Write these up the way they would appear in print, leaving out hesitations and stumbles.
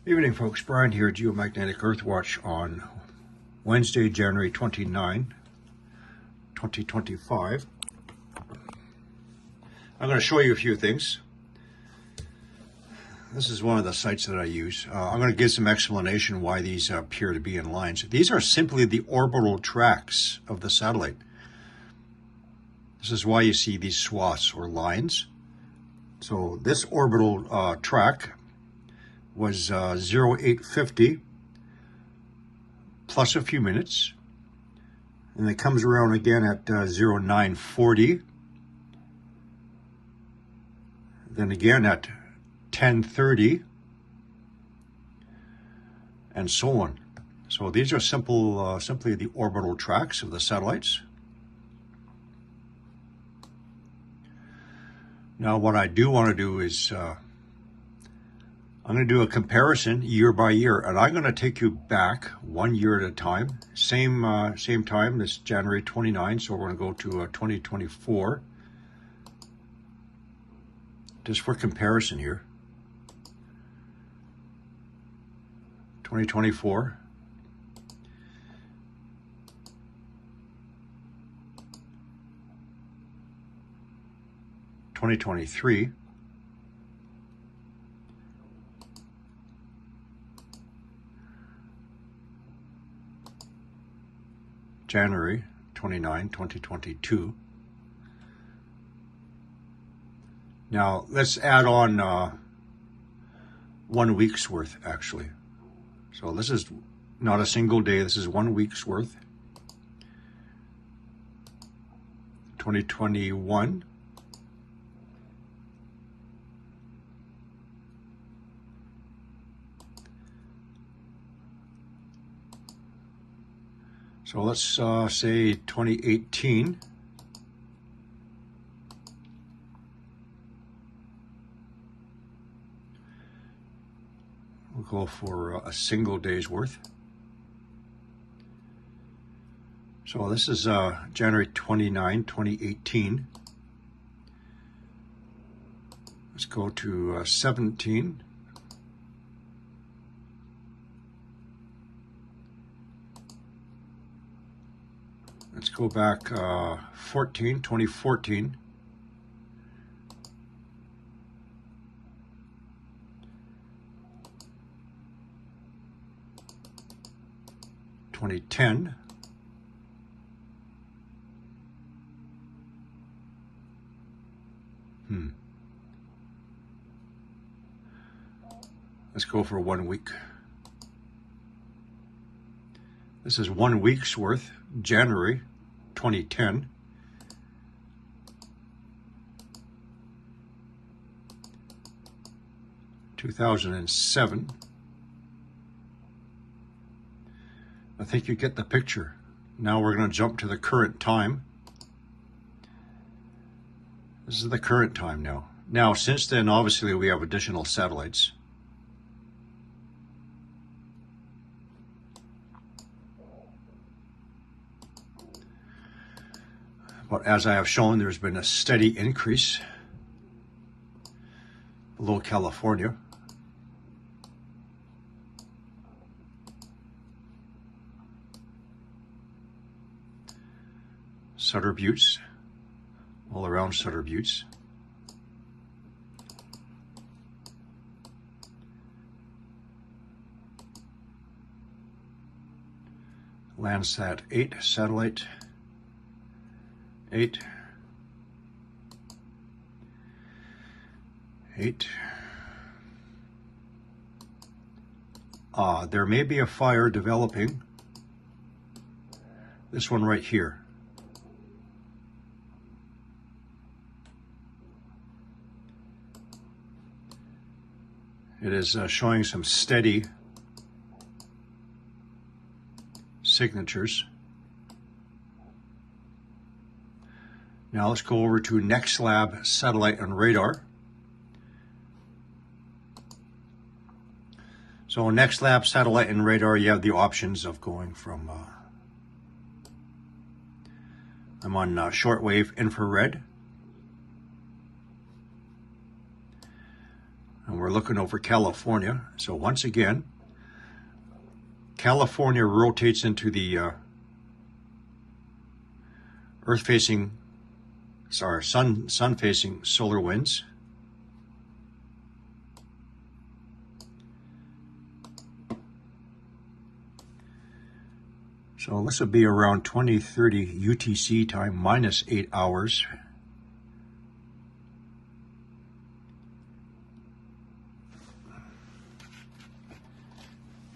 Evening, folks. Brian here, Geomagnetic Earthwatch on Wednesday, January 29, 2025. I'm going to show you a few things. This is one of the sites that I use. I'm going to give some explanation why these appear to be in lines. These are simply the orbital tracks of the satellite. This is why you see these swaths or lines. So this orbital track was 0850 plus a few minutes, and it comes around again at 0940, then again at 1030, and so on. So these are simply the orbital tracks of the satellites. Now what I do want to do is I'm going to do a comparison year by year, and I'm going to take you back 1 year at a time. Same time, this January 29, so we're going to go to 2024. Just for comparison here. 2024. (2023). January 29, 2022. Now let's add on 1 week's worth, actually. So this is not a single day, this is 1 week's worth. 2021. So let's say 2018. We'll go for a single day's worth. So this is January 29, 2018. Let's go to 17. Let's go back 2014. (2010). Let's go for 1 week. This is 1 week's worth, January 2010. (2007). I think you get the picture. Now we're going to jump to the current time. This is the current time now. Now, since then, obviously, we have additional satellites. But as I have shown, there's been a steady increase below California. Sutter Buttes, all around Sutter Buttes. Landsat 8 satellite. 8. There may be a fire developing. This one right here. It is showing some steady signatures. Now let's go over to NextLab satellite and radar. So NextLab satellite and radar, you have the options of going from, I'm on shortwave infrared. And we're we're looking over California. So once again, California rotates into the sun-facing solar winds. So this will be around 2030 UTC time, minus 8 hours.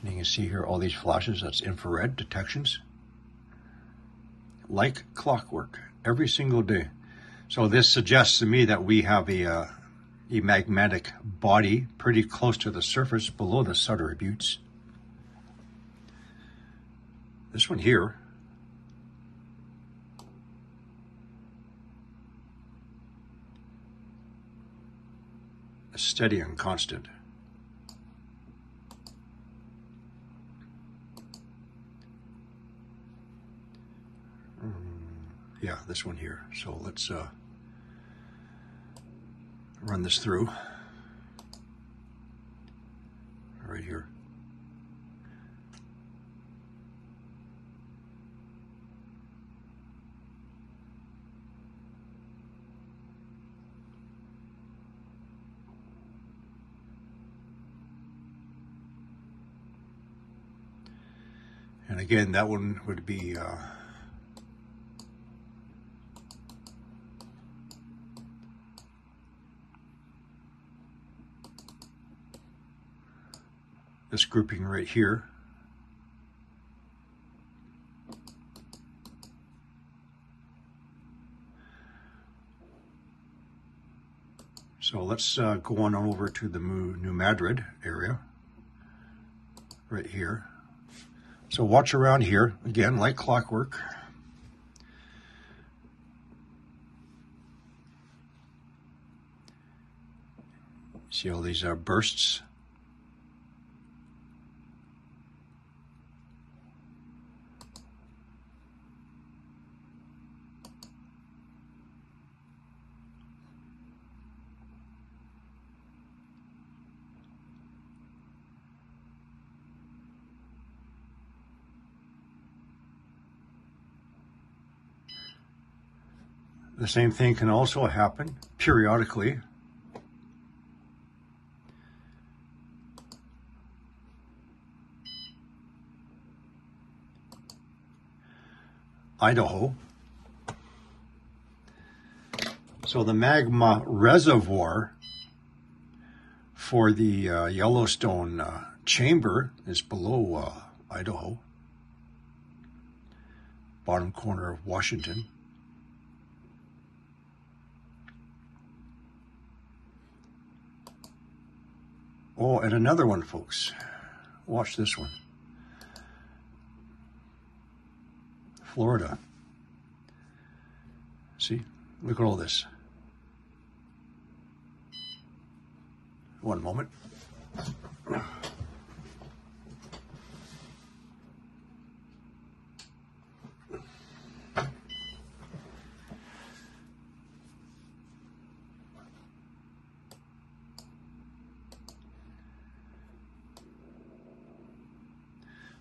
And you can see here all these flashes, that's infrared detections. Like clockwork, every single day. So this suggests to me that we have a magmatic body pretty close to the surface below the Sutter Buttes. This one here, is steady and constant. Yeah, this one here. So let's run this through right here. And again, that one would be this grouping right here. So let's go on over to the New Madrid area, right here. So watch around here, again, like clockwork. See all these bursts? The same thing can also happen periodically. Idaho. So the magma reservoir for the Yellowstone chamber is below Idaho, bottom corner of Washington. Oh, and another one, folks. Watch this one. Florida. See? Look at all this. One moment.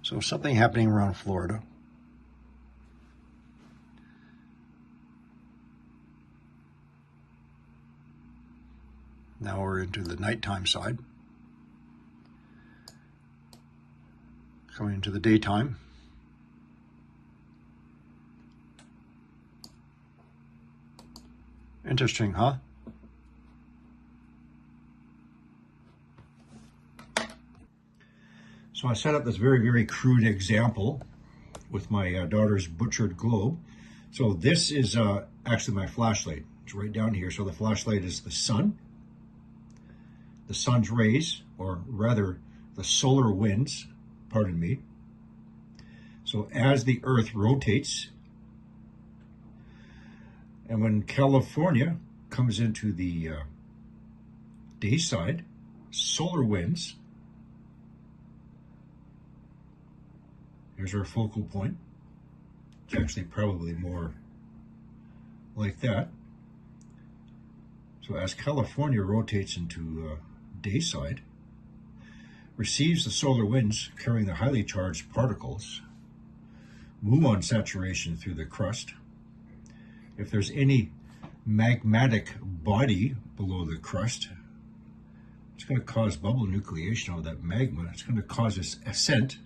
So something happening around Florida. Now we're into the nighttime side. Coming into the daytime. Interesting, huh? So I set up this very, very crude example with my daughter's butchered globe. So this is actually my flashlight. It's right down here. So the flashlight is the sun. The sun's rays, or rather the solar winds, pardon me. So as the Earth rotates, and when California comes into the day side, solar winds, here's our focal point. It's actually probably more like that. So as California rotates into day side, receives the solar winds carrying the highly charged particles, muon saturation through the crust. If there's any magmatic body below the crust, it's going to cause bubble nucleation of that magma. It's going to cause this ascent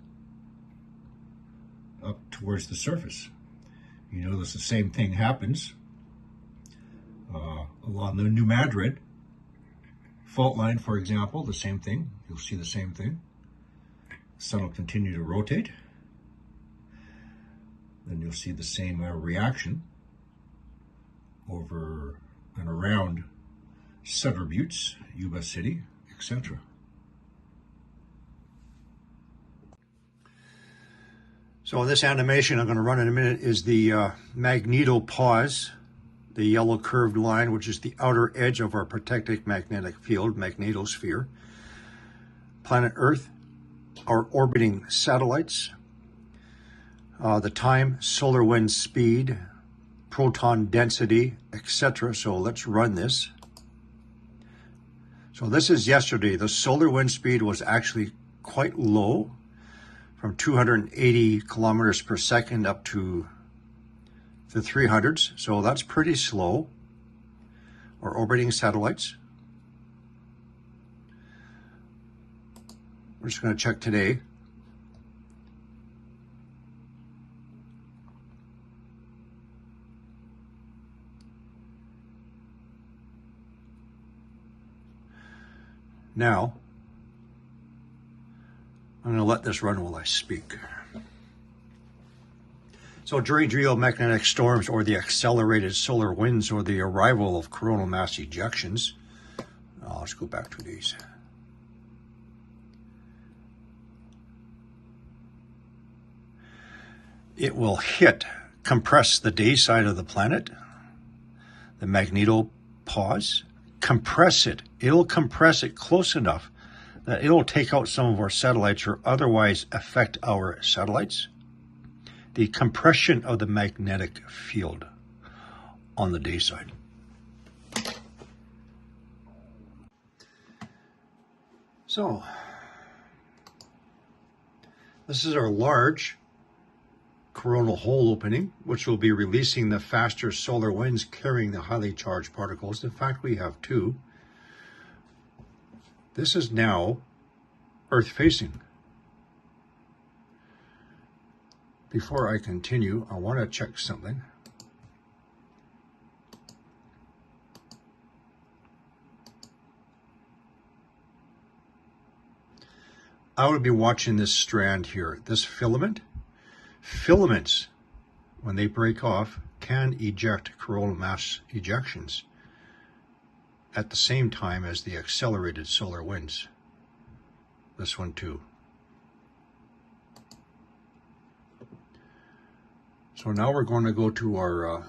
up towards the surface. You notice the same thing happens along the New Madrid fault line, for example, the same thing. You'll see the same thing. The sun will continue to rotate. Then you'll see the same reaction over and around Sutter Buttes, Yuba City, etc. So this animation I'm going to run in a minute is the magnetopause, the yellow curved line, which is the outer edge of our protected magnetic field, magnetosphere. Planet Earth, our orbiting satellites, the time, solar wind speed, proton density, etc. So let's run this. So this is yesterday. The solar wind speed was actually quite low, from 280 kilometers per second up to the 300s. So that's pretty slow. Our orbiting satellites. We're just going to check today. Now, I'm going to let this run while I speak. So during geomagnetic storms or the accelerated solar winds or the arrival of coronal mass ejections, let's go back to these. It will compress the day side of the planet, the magnetopause, compress it. It'll compress it close enough that it'll take out some of our satellites or otherwise affect our satellites. The compression of the magnetic field on the day side. So, this is our large coronal hole opening, which will be releasing the faster solar winds carrying the highly charged particles. In fact, we have two. This is now Earth-facing. Before I continue, I want to check something. I would be watching this strand here, this filament. Filaments, when they break off, can eject coronal mass ejections at the same time as the accelerated solar winds. This one too. So now we're going to go to our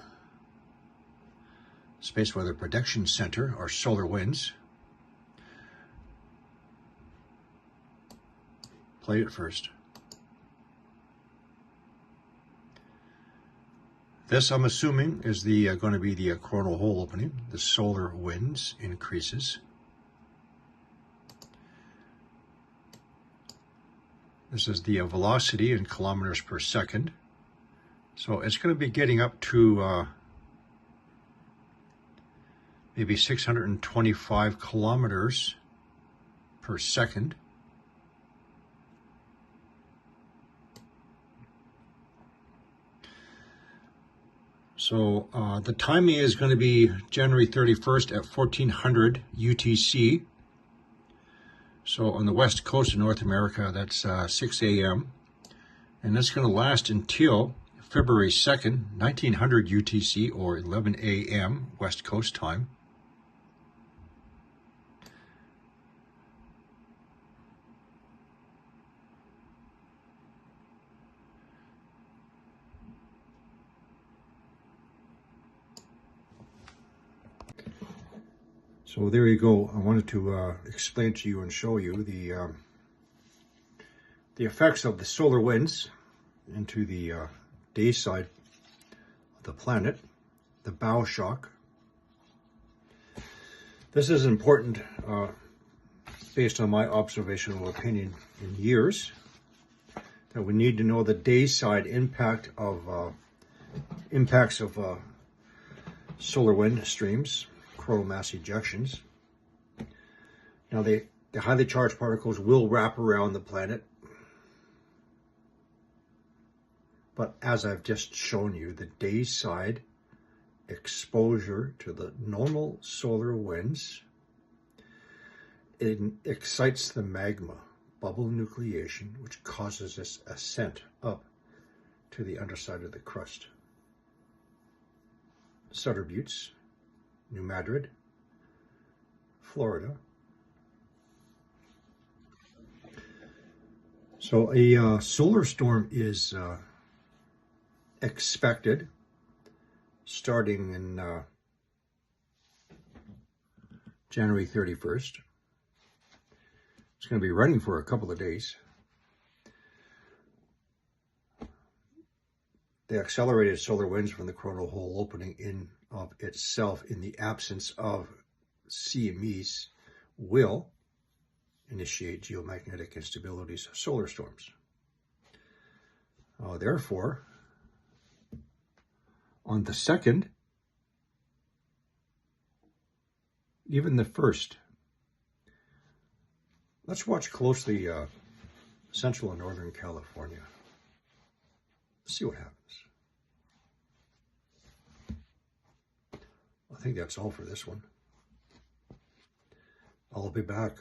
Space Weather Prediction Center, our solar winds. Play it first. This, I'm assuming, is going to be the coronal hole opening. The solar winds increases. This is the velocity in kilometers per second. So it's going to be getting up to maybe 625 kilometers per second. So the timing is going to be January 31st at 1400 UTC. So on the west coast of North America, that's 6 a.m. And that's going to last until February 2nd, 1900 UTC, or 11 a.m. West Coast time. So there you go. I wanted to explain to you and show you the effects of the solar winds into the day side of the planet, the bow shock. This is important based on my observational opinion in years, that we need to know the day side impacts of solar wind streams, coronal mass ejections. Now, the highly charged particles will wrap around the planet, but as I've just shown you, the day side exposure to the normal solar winds, it excites the magma bubble nucleation, which causes this ascent up to the underside of the crust. Sutter Buttes, New Madrid, Florida. So a solar storm is expected starting in January 31st. It's going to be running for a couple of days. The accelerated solar winds from the coronal hole opening in of itself, in the absence of CMEs, will initiate geomagnetic instabilities, solar storms. Therefore, on the 2nd, even the 1st, let's watch closely Central and Northern California. Let's see what happens. I think that's all for this one. I'll be back.